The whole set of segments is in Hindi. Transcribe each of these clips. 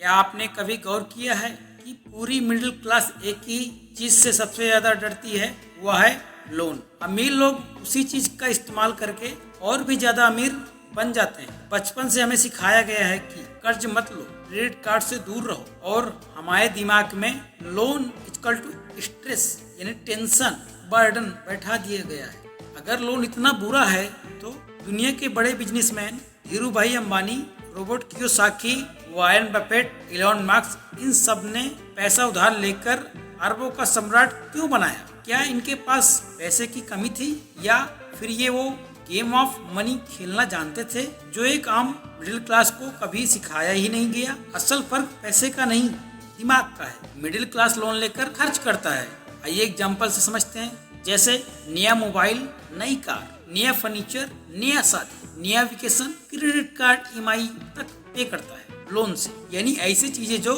क्या आपने कभी गौर किया है कि पूरी मिडिल क्लास एक ही चीज से सबसे ज्यादा डरती है, वह है लोन। अमीर लोग उसी चीज का इस्तेमाल करके और भी ज्यादा अमीर बन जाते हैं। बचपन से हमें सिखाया गया है कि कर्ज मत लो, क्रेडिट कार्ड से दूर रहो, और हमारे दिमाग में लोन इक्वल टू स्ट्रेस यानी टेंशन, बर्डन बैठा दिया गया है। अगर लोन इतना बुरा है तो दुनिया के बड़े businessman Dhiru bhai Ambani, Robert Kiyosaki, Warren Buffett, Elon Musk, इन सब ने पैसा उधार लेकर अरबों का सम्राट क्यों बनाया? क्या इनके पास पैसे की कमी थी, या फिर ये वो गेम ऑफ मनी खेलना जानते थे जो एक आम मिडिल क्लास को कभी सिखाया ही नहीं गया? असल फर्क पैसे का नहीं, दिमाग का है। मिडिल क्लास लोन लेकर खर्च करता है। आइए एग्जाम्पल से समझते हैं। जैसे नया मोबाइल, नई कार, नया फर्नीचर, नया शादी, नया वेकेशन, क्रेडिट कार्ड ईएमआई तक पे करता है लोन से। यानी ऐसी चीजें जो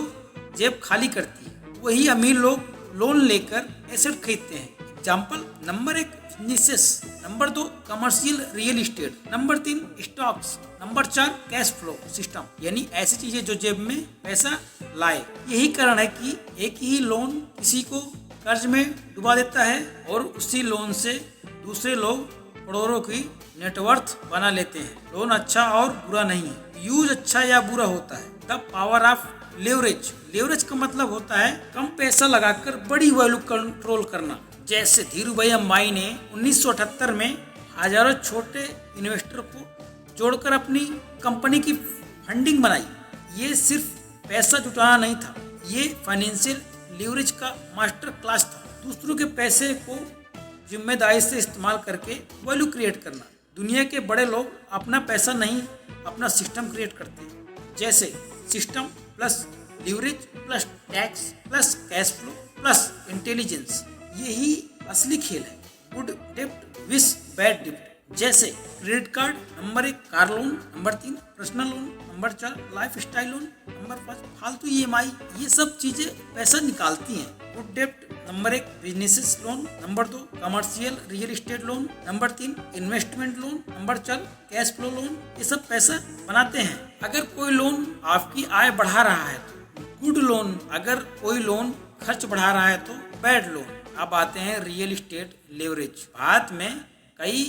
जेब खाली करती है, वही अमीर लोग लोन लेकर एसेट खरीदते हैं। Example number 1 businesses, number 2 commercial real estate, number 3 stocks, number 4 cash flow system. यानी ऐसी चीजें जो जेब में पैसा लाए। यही कारण है कि एक ही लोन किसी को कर्ज में डुबा देता है और उसी लोन से दूसरे लोग करोड़ों की नेटवर्थ बना लेते हैं। लोन अच्छा और बुरा नहीं है, यूज अच्छा या बुरा होता है। The power of leverage. Leverage का मतलब होता है कम पैसा लगाकर बड़ी वैल्यू कंट्रोल करना। जैसे धीरू भाई अंबानी ने 1978 में हजारों छोटे इन्वेस्टर को जोड़कर अपनी कंपनी की फंडिंग बनाई। ये सिर्फ पैसा जुटाना नहीं था, ये फाइनेंशियल लीवरेज का मास्टर क्लास था। दूसरों के पैसे को जिम्मेदारी से इस्तेमाल करके वैल्यू क्रिएट करना। दुनिया के बड़े लोग अपना पैसा नहीं, अपना सिस्टम क्रिएट करते हैं। जैसे system plus leverage plus tax plus cash flow plus intelligence, यही असली खेल है। गुड डेप्ट विस बैड डेप्ट। जैसे credit card, number 1 car loan, number 3 personal loan, number 4 lifestyle loan, number 5 फालतू ईएमआई। ये सब चीजें पैसा निकालती हैं। गुड डेप्ट number 1 businesses loan, number 2 commercial real estate loan, number 3 investment loan, number 4 cash flow loan. ये सब पैसा बनाते हैं। अगर कोई लोन आपकी आय बढ़ा रहा है तो गुड लोन, अगर कोई लोन खर्च बढ़ा रहा है तो बैड लोन। अब आते हैं रियल एस्टेट लेवरेज। भारत में कई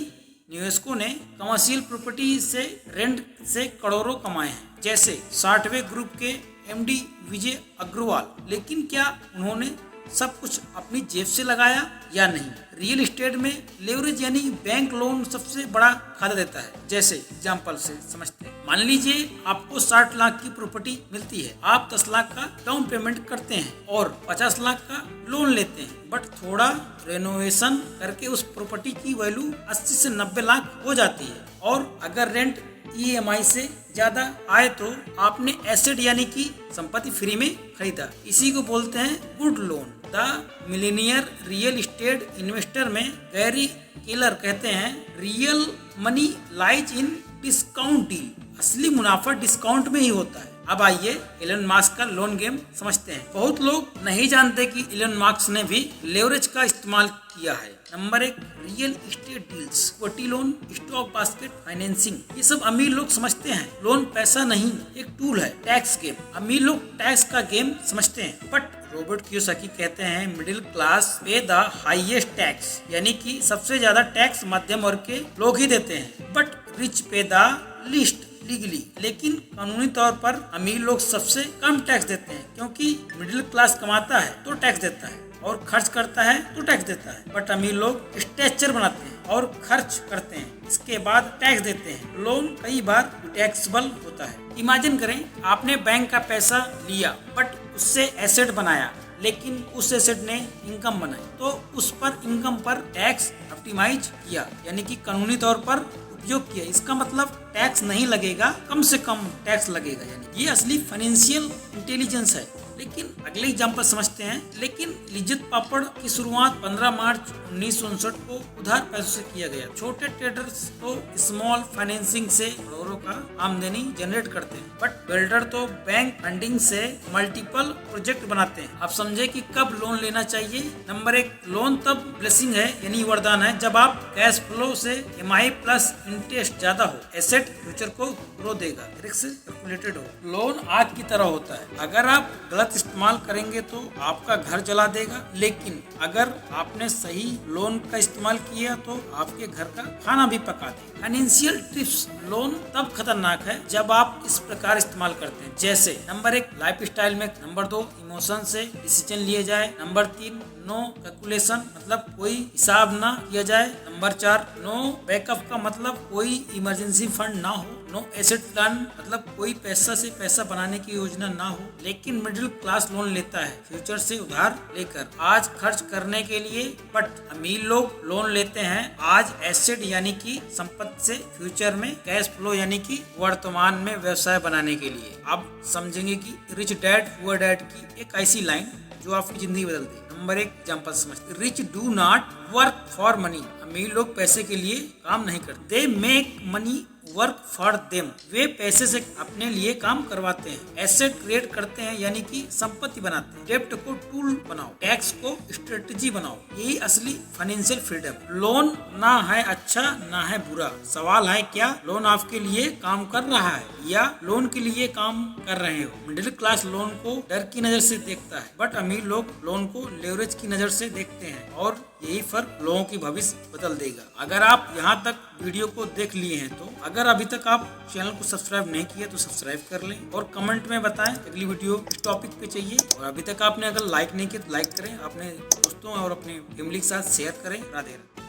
निवेशकों ने कमर्शियल प्रॉपर्टी से रेंट से करोड़ों कमाए हैं। जैसे 60वें ग्रुप के एमडी विजय अग्रवाल। लेकिन क्या उन्होंने सब कुछ अपनी जेब से लगाया या नहीं? रियल एस्टेट में लेवरेज यानी बैंक लोन सबसे बड़ा खाता देता है। जैसे एग्जाम्पल से समझते हैं। मान लीजिए आपको 60 लाख की प्रॉपर्टी मिलती है। आप 10 लाख का डाउन पेमेंट करते हैं और 50 लाख का लोन लेते हैं, बट थोड़ा रेनोवेशन करके उस प्रॉपर्टी की वैल्यू 80 से 90 लाख हो जाती है। और अगर रेंट ईएमआई से ज्यादा आए तो आपने एसेट यानी कि संपत्ति फ्री में खरीदा। इसी को बोलते हैं good loan. The Millionaire real estate investor में गैरी केलर कहते हैं, real money lies in discount deal. असली मुनाफा डिस्काउंट में ही होता है। अब आइए इलन मस्क का लोन गेम समझते हैं। बहुत लोग नहीं जानते कि इलन मस्क ने भी लेवरेज का इस्तेमाल किया है। Number 1 real estate deals, equity loan, stock basket financing. ये सब अमीर लोग समझते हैं। लोन पैसा नहीं, एक टूल है। टैक्स गेम, अमीर लोग टैक्स का गेम समझते हैं, बट रॉबर्ट कियोसाकी कहते हैं मिडिल क्लास पे द हाईएस्ट टैक्स, यानी कि सबसे ज्यादा टैक्स मध्यम वर्ग के लोग ही देते हैं, बट रिच पे द लीस्ट लीगली। लेकिन कानूनी तौर पर अमीर लोग सबसे कम टैक्स देते हैं, क्योंकि मिडिल क्लास कमाता है तो टैक्स देता है और खर्च करता है तो टैक्स देता है। बट अमीर लोग स्ट्रक्चर बनाते हैं और खर्च करते हैं, इसके बाद टैक्स देते हैं। लोन कई बार टैक्सेबल होता है। इमेजिन करें आपने बैंक का पैसा लिया बट उससे एसेट बनाया, लेकिन उस एसेट ने इनकम बनाई, तो उस पर इनकम पर टैक्स ऑप्टिमाइज किया, यानी कि कानूनी तौर पर उपयोग किया। इसका मतलब टैक्स नहीं लगेगा, कम से कम टैक्स लगेगा। यानी ये असली फाइनेंशियल इंटेलिजेंस है। लेकिन अगले एग्जाम्पल समझते हैं। लेकिन लिज्जत पापड़ की शुरुआत 15 मार्च 1959 को उधार पैसों से किया गया। छोटे ट्रेडर्स तो स्मॉल फाइनेंसिंग से करोड़ों का आमदनी जनरेट करते हैं, बट बिल्डर तो बैंक फंडिंग से मल्टीपल प्रोजेक्ट बनाते हैं। आप समझे कि कब लोन लेना चाहिए। नंबर 1 लोन तब ब्लेसिंग है, यानी वरदान है, जब आप कैश फ्लो से ईएमआई प्लस इंटरेस्ट ज्यादा हो। एसेट फ्यूचर को ग्रो देगा, रिस्क कैलकुलेटेड हो। लोन आग की तरह होता है, अगर आप गलत इस्तेमाल करेंगे तो आपका घर जला देगा, लेकिन अगर आपने सही लोन का इस्तेमाल किया तो आपके घर का खाना भी पका देगा। फाइनेंशियल टिप्स, लोन तब खतरनाक है जब आप इस प्रकार इस्तेमाल करते हैं, जैसे नंबर 1 लाइफ स्टाइल में, नंबर 2 इमोशन से डिसीजन लिए जाए, नंबर 3 नो कैलकुलेशन मतलब कोई हिसाब ना किया जाए, नंबर 4 नो बैकअप का मतलब कोई इमरजेंसी फंड ना हो, नो एसेट प्लान मतलब कोई पैसा से पैसा बनाने की योजना ना हो। लेकिन मिडिल क्लास लोन लेता है फ्यूचर से उधार लेकर आज खर्च करने के लिए, बट अमीर लोग लोन लेते हैं आज एसेट यानी कि संपत्ति से फ्यूचर में कैश फ्लो यानी कि वर्तमान में व्यवसाय बनाने के लिए। अब समझेंगे कि रिच डैड पुअर डैड की एक ऐसी लाइन जो आपकी जिंदगी बदल दे। नंबर 1 एग्जाम्पल समझते, rich do not work for money, अमीर लोग पैसे के लिए काम नहीं करते, they make money work for them, वे पैसे से अपने लिए काम करवाते हैं, एसेट क्रिएट करते हैं यानी कि संपत्ति बनाते हैं, डेब्ट को टूल बनाओ, टैक्स को स्ट्रेटजी बनाओ, यही असली फाइनेंशियल फ्रीडम। लोन ना है अच्छा ना है बुरा, सवाल है क्या लोन आपके लिए काम कर रहा है या लोन के लिए काम कर रहे हो। मिडिल क्लास लोन को डर की नजर से देखता है, बट अमीर लोग लोन को लेवरेज की नजर से देखते हैं, और यही फर्क लोगों की भविष्य बदल देगा। अगर आप यहाँ तक वीडियो को देख लिए हैं तो अगर अभी तक आप चैनल को सब्सक्राइब नहीं किया तो सब्सक्राइब कर लें और कमेंट में बताएं अगली वीडियो किस टॉपिक पे चाहिए। और अभी तक आपने अगर लाइक नहीं किया तो लाइक करें, अपने दोस्तों और अपने फैमिली के साथ शेयर करें। राधे राधे।